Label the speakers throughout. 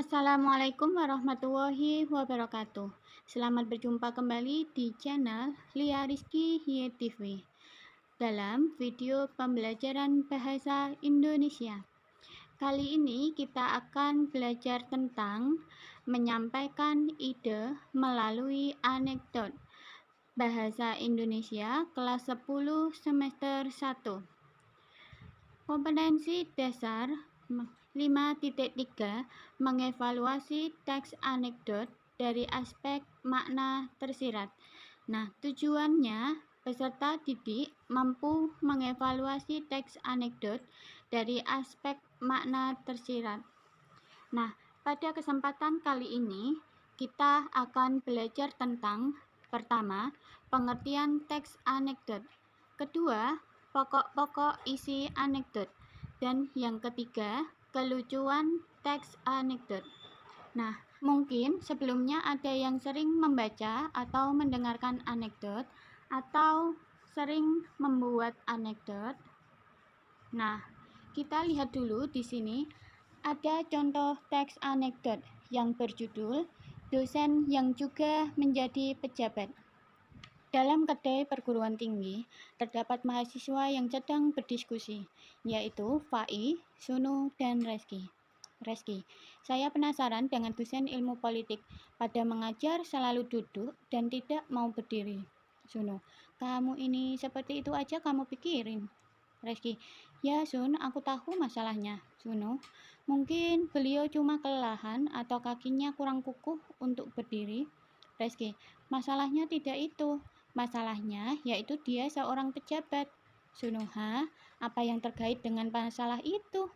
Speaker 1: Assalamualaikum warahmatullahi wabarakatuh. Selamat berjumpa kembali di channel Lia Rizky Hie TV dalam video pembelajaran bahasa Indonesia. Kali ini kita akan belajar tentang menyampaikan ide melalui anekdot bahasa Indonesia kelas 10 semester 1. Kompetensi dasar 5.3 mengevaluasi teks anekdot dari aspek makna tersirat. Nah, tujuannya peserta didik mampu mengevaluasi teks anekdot dari aspek makna tersirat. Nah, pada kesempatan kali ini kita akan belajar tentang pertama, pengertian teks anekdot. Kedua, pokok-pokok isi anekdot. Dan yang ketiga, kelucuan teks anekdot. Nah, mungkin sebelumnya ada yang sering membaca atau mendengarkan anekdot atau sering membuat anekdot. Nah, kita lihat dulu di sini ada contoh teks anekdot yang berjudul Dosen yang juga menjadi pejabat. Dalam kedai perguruan tinggi, terdapat mahasiswa yang sedang berdiskusi, yaitu Fai, Sunu, dan Reski. Saya penasaran dengan dosen ilmu politik. Pada mengajar selalu duduk dan tidak mau berdiri. Sunu, kamu ini seperti itu aja kamu pikirin. Reski, ya Sun, aku tahu masalahnya. Sunu, mungkin beliau cuma kelelahan atau kakinya kurang kukuh untuk berdiri. Reski, masalahnya tidak itu. Masalahnya yaitu dia seorang pejabat. Sunoha, apa yang terkait dengan masalah itu?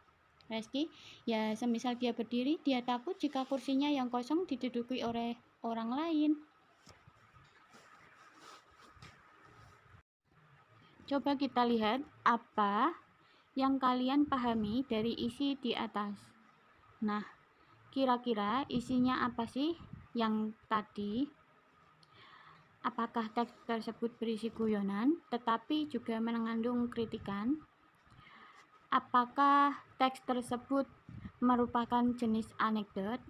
Speaker 1: Reski, ya semisal dia berdiri, dia takut jika kursinya yang kosong diduduki oleh orang lain. Coba kita lihat apa yang kalian pahami dari isi di atas. Nah, kira-kira isinya apa sih yang tadi? Apakah teks tersebut berisi guyonan, tetapi juga mengandung kritikan? Apakah teks tersebut merupakan jenis anekdot?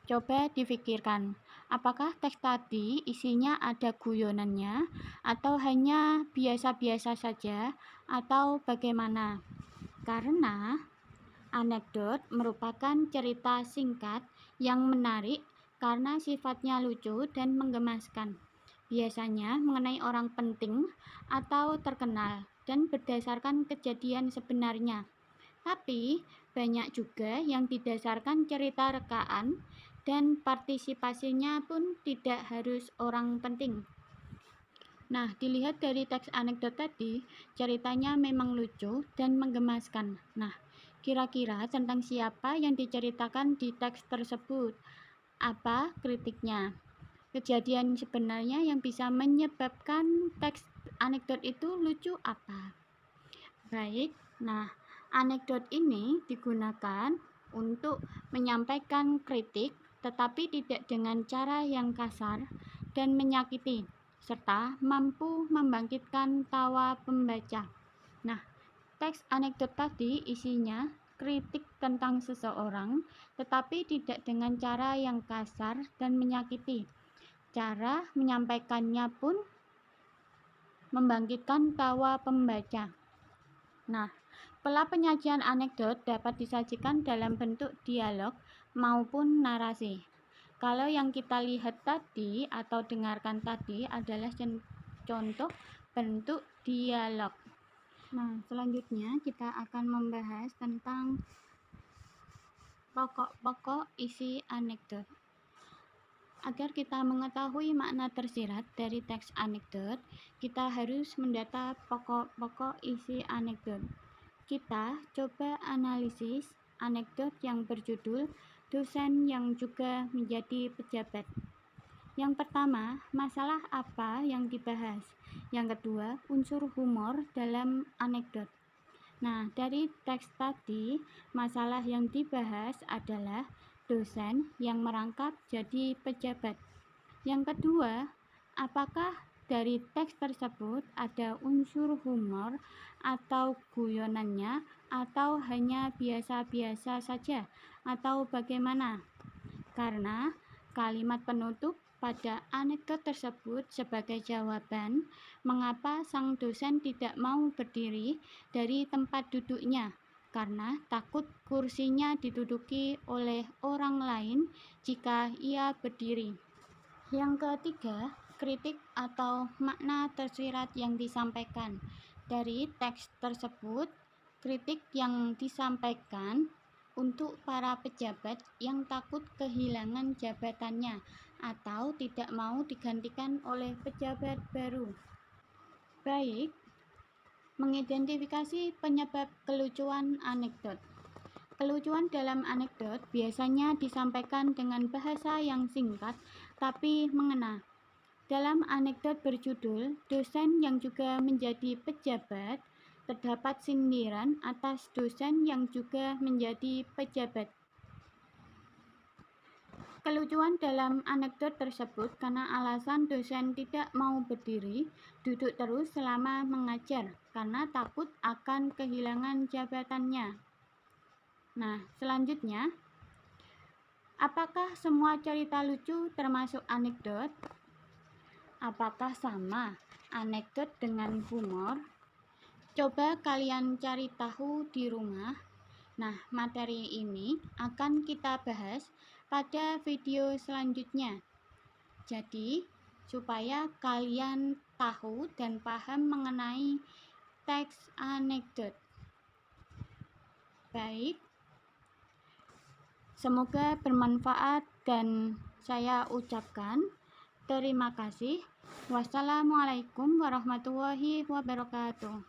Speaker 1: Coba difikirkan, apakah teks tadi isinya ada guyonannya, atau hanya biasa-biasa saja, atau bagaimana? Karena anekdot merupakan cerita singkat yang menarik karena sifatnya lucu dan menggemaskan. Biasanya mengenai orang penting atau terkenal dan berdasarkan kejadian sebenarnya. Tapi banyak juga yang didasarkan cerita rekaan dan partisipasinya pun tidak harus orang penting. Nah, dilihat dari teks anekdot tadi, ceritanya memang lucu dan menggemaskan. Nah, kira-kira tentang siapa yang diceritakan di teks tersebut? Apa kritiknya? Kejadian sebenarnya yang bisa menyebabkan teks anekdot itu lucu apa? Baik, nah anekdot ini digunakan untuk menyampaikan kritik tetapi tidak dengan cara yang kasar dan menyakiti, serta mampu membangkitkan tawa pembaca. Nah, teks anekdot tadi isinya kritik tentang seseorang, tetapi tidak dengan cara yang kasar dan menyakiti. Cara menyampaikannya pun membangkitkan tawa pembaca. Nah, pola penyajian anekdot dapat disajikan dalam bentuk dialog maupun narasi. Kalau yang kita lihat tadi atau dengarkan tadi adalah contoh bentuk dialog. Nah, selanjutnya kita akan membahas tentang pokok-pokok isi anekdot. Agar kita mengetahui makna tersirat dari teks anekdot, kita harus mendata pokok-pokok isi anekdot. Kita coba analisis anekdot yang berjudul Dosen yang juga menjadi pejabat. Yang pertama, masalah apa yang dibahas? Yang kedua, unsur humor dalam anekdot. Nah, dari teks tadi, masalah yang dibahas adalah dosen yang merangkap jadi pejabat. Yang kedua, apakah dari teks tersebut ada unsur humor atau guyonannya, atau hanya biasa-biasa saja, atau bagaimana? karena kalimat penutup pada anekdot tersebut sebagai jawaban mengapa sang dosen tidak mau berdiri dari tempat duduknya, karena takut kursinya diduduki oleh orang lain jika ia berdiri. Yang ketiga, kritik atau makna tersirat yang disampaikan. Dari teks tersebut, kritik yang disampaikan untuk para pejabat yang takut kehilangan jabatannya atau tidak mau digantikan oleh pejabat baru. Baik, mengidentifikasi penyebab kelucuan anekdot. Kelucuan dalam anekdot biasanya disampaikan dengan bahasa yang singkat tapi mengena. Dalam anekdot berjudul "Dosen yang juga menjadi pejabat", terdapat sindiran atas dosen yang juga menjadi pejabat. Kelucuan dalam anekdot tersebut karena alasan dosen tidak mau berdiri, duduk terus selama mengajar karena takut akan kehilangan jabatannya. Nah, selanjutnya, apakah semua cerita lucu termasuk anekdot? Apakah sama anekdot dengan humor? Coba kalian cari tahu di rumah. Nah, materi ini akan kita bahas pada video selanjutnya. Jadi, supaya kalian tahu dan paham mengenai teks anekdot. Baik, semoga bermanfaat dan saya ucapkan terima kasih. Wassalamualaikum warahmatullahi wabarakatuh.